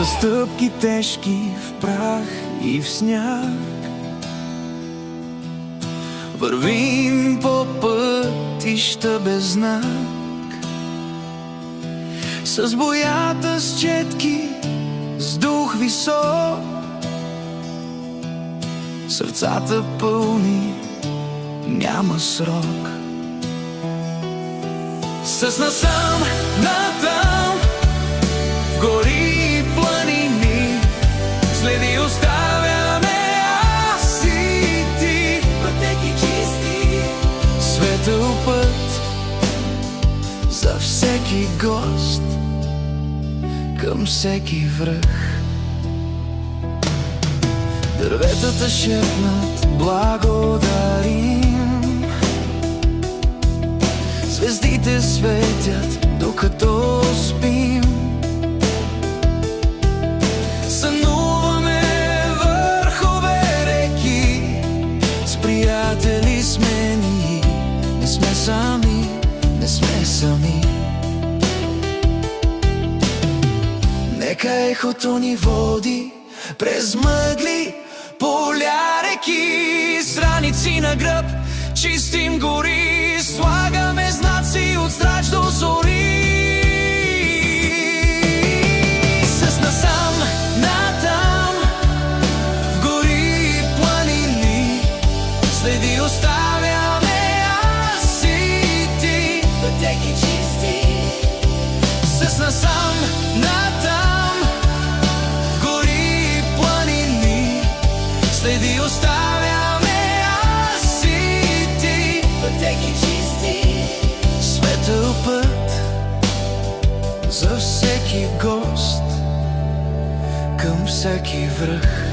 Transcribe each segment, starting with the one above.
стъпки тежки в прах и в сняг. Вървим по пътища без знак, с боята с четки, с дух висок, сърцата пълни, няма срок. С насам натам, в гори и планини, следи оставяме аз и ти. Пътеки чисти, светъл път за всеки гост, към всеки връх. Дърветата шепнат благодарим, звездите светят докато спим. Сънуваме върхове реки, с приятели сме ни, не сме сами, не сме сами. Нека ехото ни води през мъгли, поля, реки, с раници на гръб, чистим гори, слагаме знаци от страж до зори. С насам натам, в гори и планини, следи оставяме аз и ти. Пътеки чисти, с насам натам, в гори и планини, следи оставяме аз и ти. Пътеки чисти, светъл път за всеки гост, към всеки връх.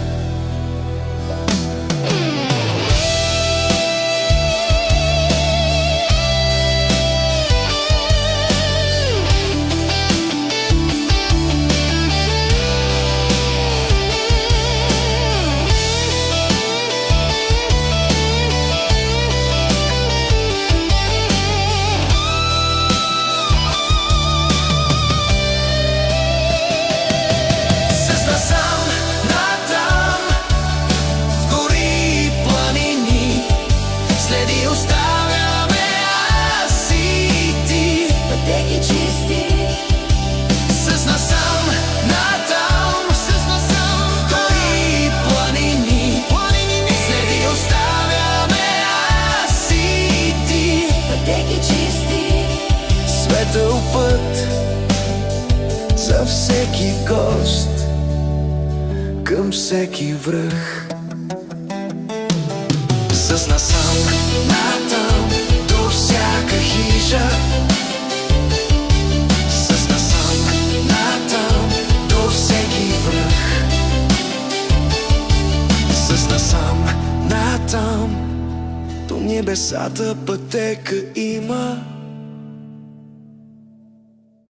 Светъл път за всеки гост, към всеки връх. С насам натам до всяка хижа, с насам натам до всеки връх. С насам натам до небесата пътека има.